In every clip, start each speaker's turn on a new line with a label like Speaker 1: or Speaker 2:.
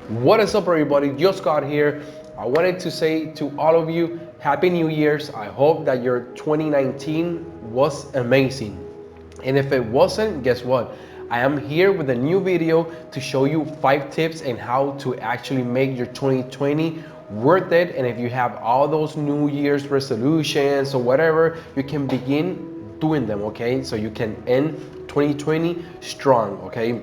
Speaker 1: What is up, everybody? Just got here. I wanted to say to all of you, Happy New Year's. I hope that your 2019 was amazing. And if it wasn't, guess what? I am here with a new video to show you 5 tips on how to actually make your 2020 worth it. And if you have all those New Year's resolutions or whatever, you can begin doing them, okay? So you can end 2020 strong, okay?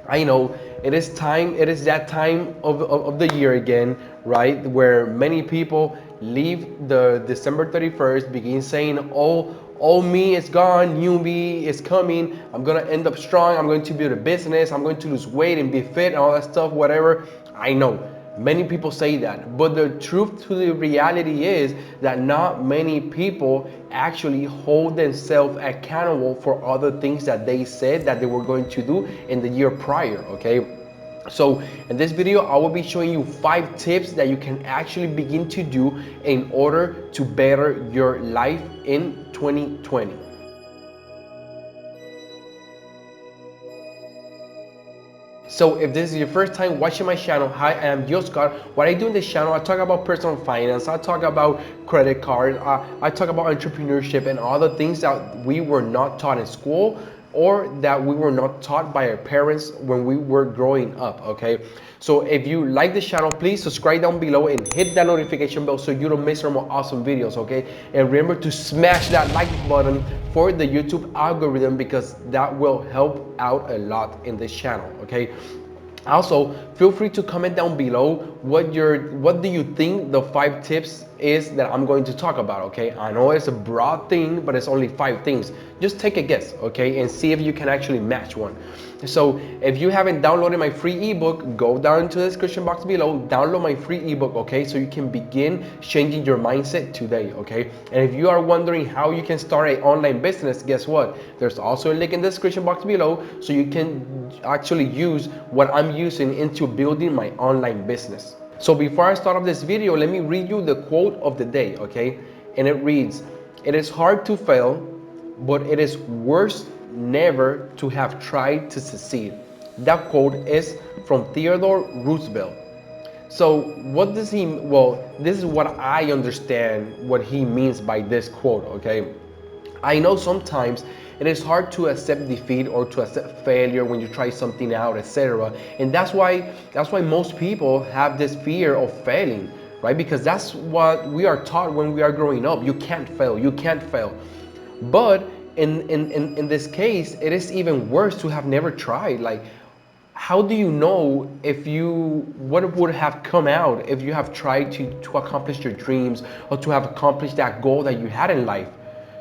Speaker 1: I know it is time, it is that time of the year again, right? Where many people leave the December 31st, begin saying, oh me is gone, new me is coming, I'm gonna end up strong, I'm going to build a business, I'm going to lose weight and be fit and all that stuff, whatever. I know. Many people say that, but the truth to the reality is that not many people actually hold themselves accountable for other things that they said that they were going to do in the year prior, okay? So in this video, I will be showing you 5 tips that you can actually begin to do in order to better your life in 2020. So if this is your first time watching my channel, hi, I am Oscar. What I do in this channel, I talk about personal finance, I talk about credit cards, I talk about entrepreneurship and other things that we were not taught in school or that we were not taught by our parents when we were growing up, okay? So if you like this channel, please subscribe down below and hit that notification bell so you don't miss our more awesome videos, okay? And remember to smash that like button for the YouTube algorithm because that will help out a lot in this channel, okay? Also, feel free to comment down below what do you think the 5 tips is that I'm going to talk about, okay? I know it's a broad thing, but it's only 5 things. Just take a guess, okay? And see if you can actually match one. So if you haven't downloaded my free ebook, go down to the description box below, download my free ebook, okay? So you can begin changing your mindset today, okay? And if you are wondering how you can start an online business, guess what? There's also a link in the description box below so you can actually use what I'm using into building my online business. So before I start off this video, let me read you the quote of the day, okay? And it reads, "It is hard to fail, but it is worse never to have tried to succeed." That quote is from Theodore Roosevelt. So what does he, well, this is what I understand what he means by this quote, okay? I know sometimes it is hard to accept defeat or to accept failure when you try something out, etc. And that's why most people have this fear of failing, right? Because that's what we are taught when we are growing up. You can't fail, you can't fail. But in this case, it is even worse to have never tried. Like, how do you know what would have come out if you have tried to accomplish your dreams or to have accomplished that goal that you had in life?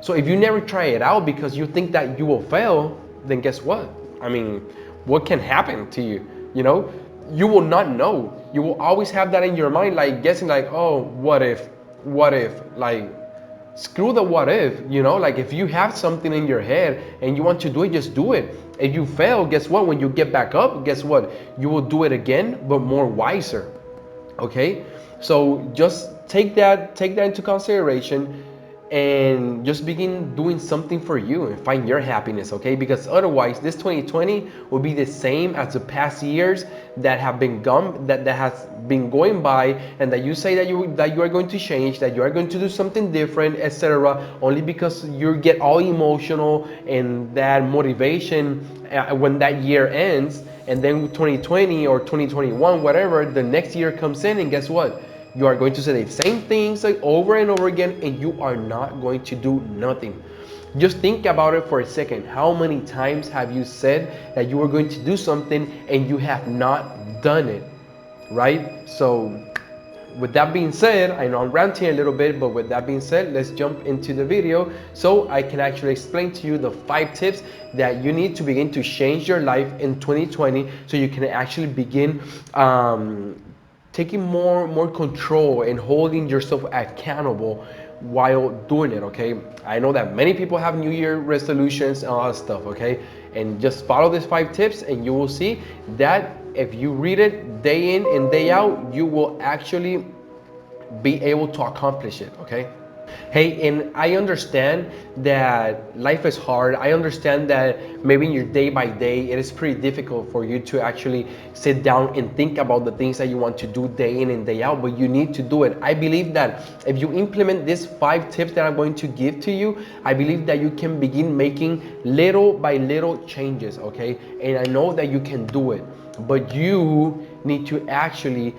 Speaker 1: So if you never try it out because you think that you will fail, then guess what? I mean, what can happen to you? You know, you will not know. You will always have that in your mind, like guessing like, oh, what if, like, screw the what if, you know, like if you have something in your head and you want to do it, just do it. If you fail, guess what? When you get back up, guess what? You will do it again, but more wiser. Okay? So just take that into consideration and just begin doing something for you and find your happiness, okay? Because otherwise this 2020 will be the same as the past years that have been gone, that has been going by, and that you say that you are going to change, that you are going to do something different, etc., only because you get all emotional and that motivation when that year ends, and then 2020 or 2021, whatever, the next year comes in, and guess what? You are going to say the same things like over and over again, and you are not going to do nothing. Just think about it for a second. How many times have you said that you were going to do something and you have not done it, right? So with that being said, I know I'm ranting a little bit, but with that being said, let's jump into the video so I can actually explain to you the 5 tips that you need to begin to change your life in 2020 so you can actually begin taking more control and holding yourself accountable while doing it, okay? I know that many people have New Year resolutions and all that stuff, okay? And just follow these 5 tips and you will see that if you read it day in and day out, you will actually be able to accomplish it, okay? Hey, and I understand that life is hard. I understand that maybe in your day by day, it is pretty difficult for you to actually sit down and think about the things that you want to do day in and day out, but you need to do it. I believe that if you implement these 5 tips that I'm going to give to you, I believe that you can begin making little by little changes, okay? And I know that you can do it, but you need to actually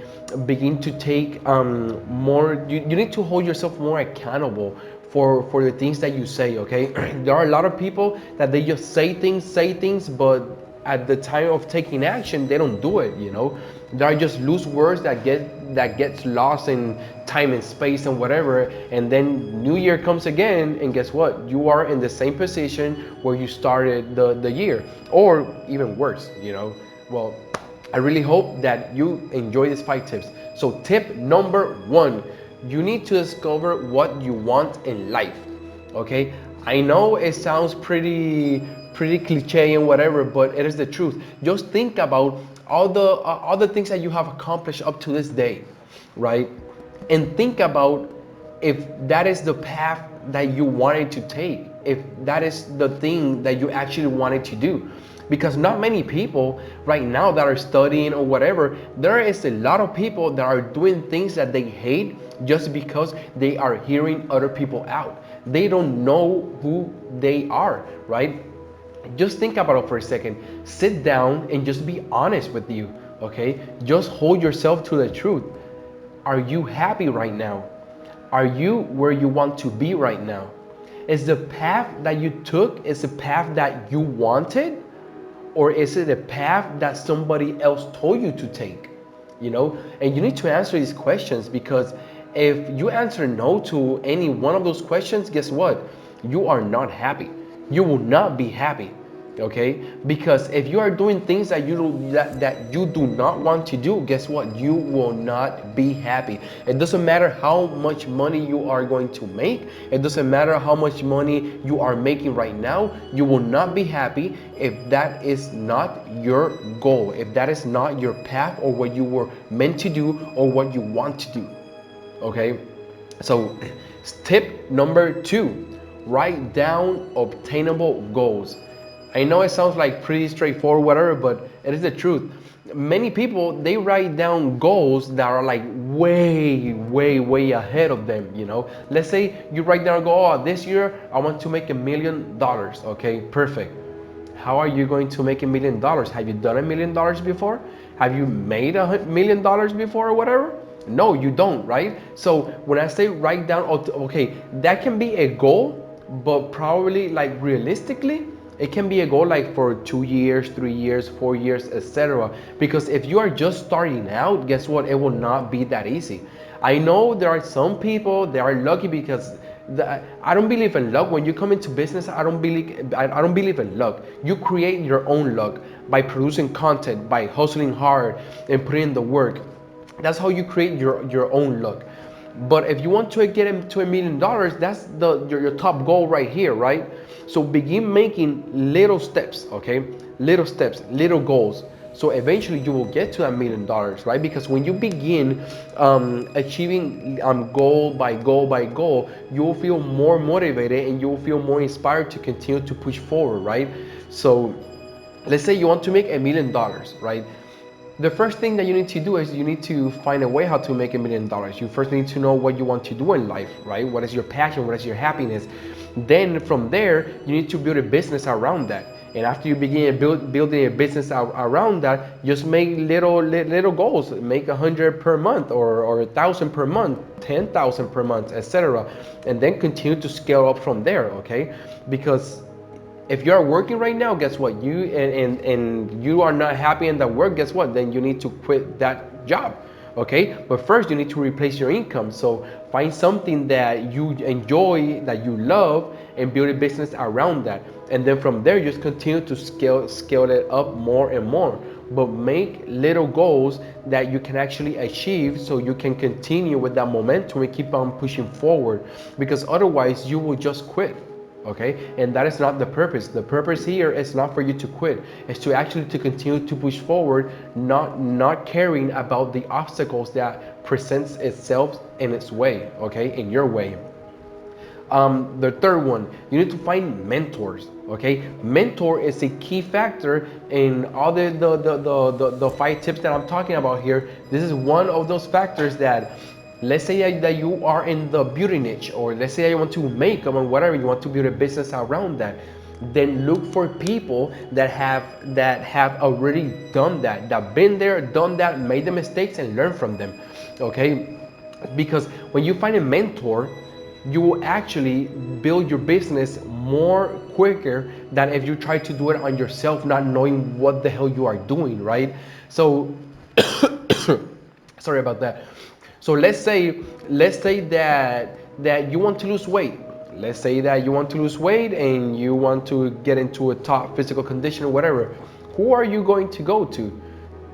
Speaker 1: begin to take more, you need to hold yourself more accountable for the things that you say, okay? There are a lot of people that they just say things, but at the time of taking action, they don't do it, you know? There are just loose words that gets lost in time and space and whatever, and then New Year comes again, and guess what? You are in the same position where you started the year, or even worse, you know? Well, I really hope that you enjoy these 5 tips. So tip number 1, you need to discover what you want in life. Okay? I know it sounds pretty cliche and whatever, but it is the truth. Just think about all the things that you have accomplished up to this day, right? And think about if that is the path that you wanted to take, if that is the thing that you actually wanted to do. Because not many people right now that are studying or whatever, there is a lot of people that are doing things that they hate just because they are hearing other people out. They don't know who they are, right? Just think about it for a second. Sit down and just be honest with you, okay? Just hold yourself to the truth. Are you happy right now? Are you where you want to be right now? Is the path that you took is the path that you wanted? Or is it a path that somebody else told you to take? You know, and you need to answer these questions, because if you answer no to any one of those questions, guess what? You are not happy. You will not be happy. Okay? Because if you are doing things that that you do not want to do, guess what? You will not be happy. It doesn't matter how much money you are going to make. It doesn't matter how much money you are making right now. You will not be happy if that is not your goal, if that is not your path or what you were meant to do or what you want to do. Okay? So tip number 2, write down obtainable goals. I know it sounds like pretty straightforward, whatever, but it is the truth. Many people, they write down goals that are like way ahead of them, you know. Let's say you write down a goal, oh, this year I want to make $1 million. Okay, perfect. How are you going to make $1 million? Have you done $1 million before? Have you made $1 million before or whatever? No, you don't, right? So when I say write down, okay, that can be a goal, but probably like realistically, it can be a goal like for 2 years, 3 years, 4 years, etc. Because if you are just starting out, guess what? It will not be that easy. I know there are some people that are lucky because I don't believe in luck. When you come into business, I don't believe in luck. You create your own luck by producing content, by hustling hard and putting in the work. That's how you create your own luck. But if you want to get into $1 million, that's your top goal right here, right? So begin making little steps, okay? Little steps, little goals. So eventually you will get to $1 million, right? Because when you begin achieving goal by goal by goal, you will feel more motivated and you will feel more inspired to continue to push forward, right? So let's say you want to make $1 million, right? The first thing that you need to do is you need to find a way how to make $1 million. You first need to know what you want to do in life, right? What is your passion? What is your happiness? Then from there, you need to build a business around that. And after you begin building a business around that, just make little goals. Make 100 per month, or 1,000 per month, 10,000 per month, etc. And then continue to scale up from there, okay? Because if you are working right now, guess what? And you are not happy in that work, guess what? Then you need to quit that job. Okay, but first you need to replace your income. So find something that you enjoy, that you love, and build a business around that. And then from there, just continue to scale it up more and more. But make little goals that you can actually achieve, so you can continue with that momentum and keep on pushing forward. Because otherwise, you will just quit. Okay, and that is not the purpose. The purpose here is not for you to quit. It's to actually to continue to push forward, not caring about the obstacles that presents itself in its way, okay, in your way. The third one, you need to find mentors. Okay, mentor is a key factor in all the 5 tips that I'm talking about here. This is one of those factors that, let's say that you are in the beauty niche, or let's say that you want to make them or whatever, you want to build a business around that, then look for people that have already done that been there, done that, made the mistakes, and learn from them. Okay, because when you find a mentor, you will actually build your business more quicker than if you try to do it on yourself, not knowing what the hell you are doing, right? So sorry about that. So let's say that you want to lose weight. Let's say that you want to lose weight and you want to get into a top physical condition or whatever. Who are you going to go to?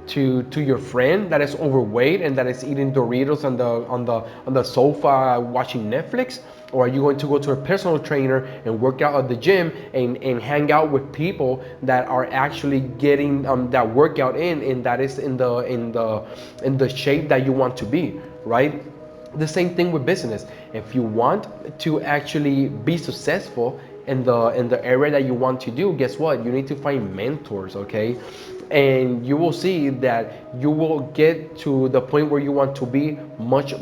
Speaker 1: To your friend that is overweight and that is eating Doritos on the sofa watching Netflix? Or are you going to go to a personal trainer and work out at the gym and hang out with people that are actually getting that workout in, and that is in the shape that you want to be, right? The same thing with business. If you want to actually be successful in the area that you want to do, guess what? You need to find mentors, okay? And you will see that you will get to the point where you want to be much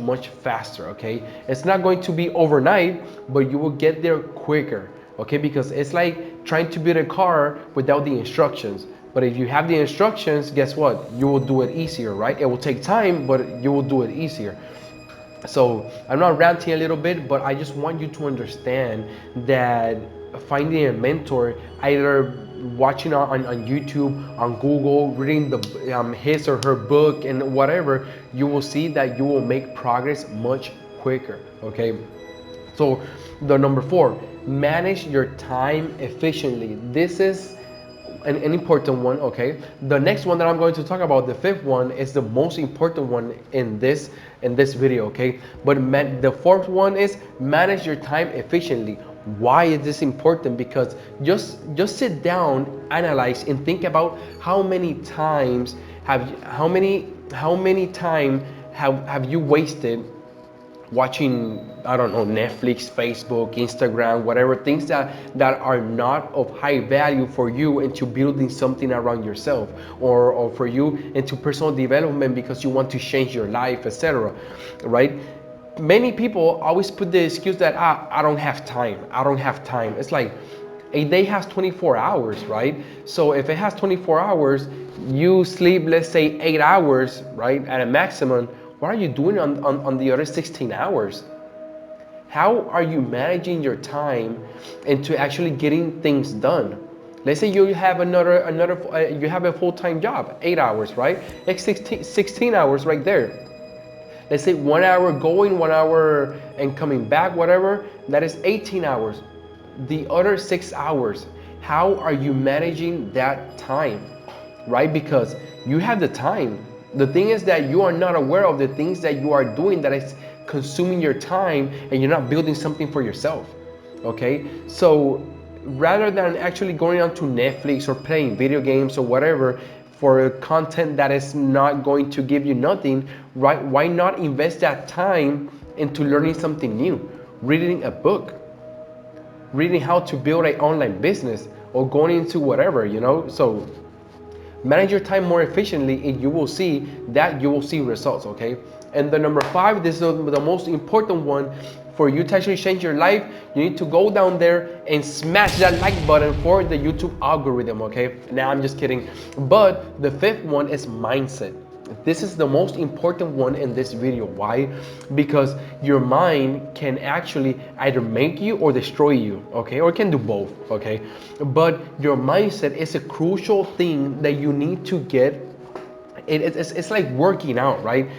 Speaker 1: faster, okay? It's not going to be overnight, but you will get there quicker, okay? Because it's like trying to build a car without the instructions. But if you have the instructions, guess what? You will do it easier, right? It will take time, but you will do it easier. So I'm not ranting a little bit, but I just want you to understand that finding a mentor, either watching on YouTube, on Google, reading his or her book and whatever, you will see that you will make progress much quicker, okay? So the number 4, manage your time efficiently. This is an important one, okay? The next one that I'm going to talk about, the 5th one, is the most important one in this video, okay? But the 4th one is manage your time efficiently. Why is this important? Because just sit down, analyze, and think about how many times how many time have you wasted watching, I don't know, Netflix, Facebook, Instagram, whatever, things that are not of high value for you into building something around yourself, or for you into personal development because you want to change your life, etc. Right? Many people always put the excuse that I don't have time. I don't have time. It's like a day has 24 hours, right? So if it has 24 hours, you sleep, let's say 8 hours, right, at a maximum. What are you doing on the other 16 hours? How are you managing your time into actually getting things done? Let's say you have you have a full-time job, 8 hours, right? It's 16 hours right there. Let's say 1 hour going, 1 hour and coming back, whatever, that is 18 hours. The other 6 hours, how are you managing that time, right? Because you have the time. The thing is that you are not aware of the things that you are doing that is consuming your time, and you're not building something for yourself, okay? So rather than actually going onto Netflix or playing video games or whatever for content that is not going to give you nothing, right? Why not invest that time into learning something new, reading a book, reading how to build an online business, or going into whatever, So manage your time more efficiently, and you will see results, okay? And the number 5, this is the most important one. For you to actually change your life, you need to go down there and smash that like button for the YouTube algorithm, okay? Now I'm just kidding. But the 5th one is mindset. This is the most important one in this video. Why? Because your mind can actually either make you or destroy you, okay? Or it can do both, okay? But your mindset is a crucial thing that you need to get. It's like working out, right?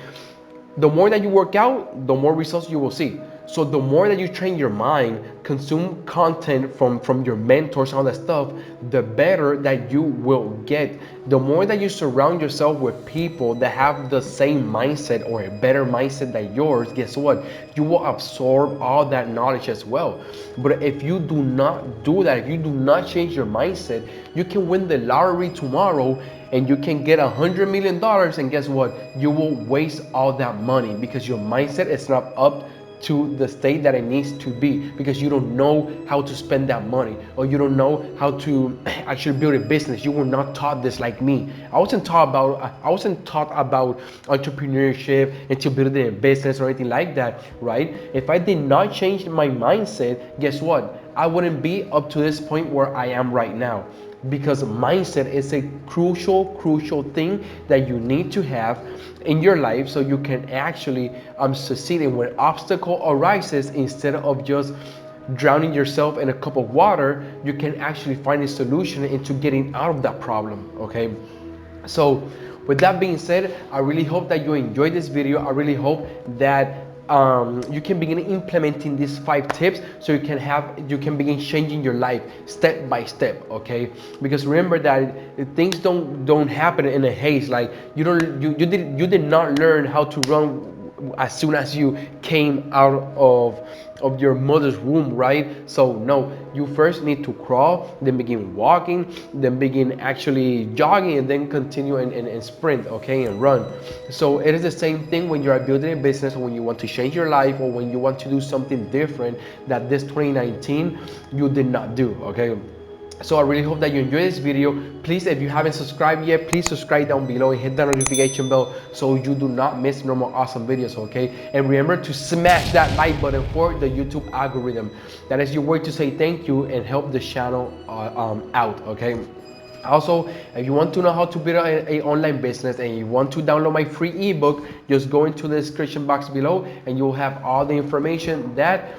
Speaker 1: The more that you work out, the more results you will see. So the more that you train your mind, consume content from your mentors, all that stuff, the better that you will get. The more that you surround yourself with people that have the same mindset or a better mindset than yours, guess what? You will absorb all that knowledge as well. But if you do not do that, if you do not change your mindset, you can win the lottery tomorrow and you can get $100 million, and guess what? You will waste all that money because your mindset is not up to the state that it needs to be, because you don't know how to spend that money, or you don't know how to actually build a business. You were not taught this like me. I wasn't taught about entrepreneurship into building a business or anything like that, right? If I did not change my mindset, guess what? I wouldn't be up to this point where I am right now, because mindset is a crucial thing that you need to have in your life so you can actually succeed. And when obstacle arises, instead of just drowning yourself in a cup of water, you can actually find a solution into getting out of that problem. Okay, so with that being said, I really hope that you enjoyed this video. I really hope that you can begin implementing these 5 tips, so you can begin changing your life step by step. Okay, because remember that things don't happen in a haste. Like you did not learn how to run as soon as you came out of your mother's womb, right? So no, you first need to crawl, then begin walking, then begin actually jogging, and then continue and sprint, okay, and run. So it is the same thing when you are building a business, or when you want to change your life, or when you want to do something different that this 2019 you did not do. Okay, so I really hope that you enjoyed this video. Please, if you haven't subscribed yet, please subscribe down below and hit that notification bell so you do not miss no more awesome videos, okay? And remember to smash that like button for the YouTube algorithm. That is your way to say thank you and help the channel out, okay? Also, if you want to know how to build an online business and you want to download my free ebook, just go into the description box below and you'll have all the information that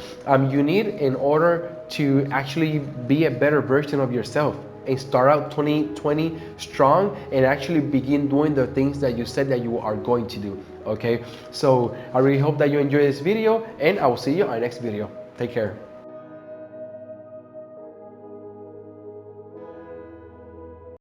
Speaker 1: you need in order to actually be a better version of yourself and start out 2020 strong and actually begin doing the things that you said that you are going to do. Okay, so I really hope that you enjoy this video, and I will see you on our next video. Take care.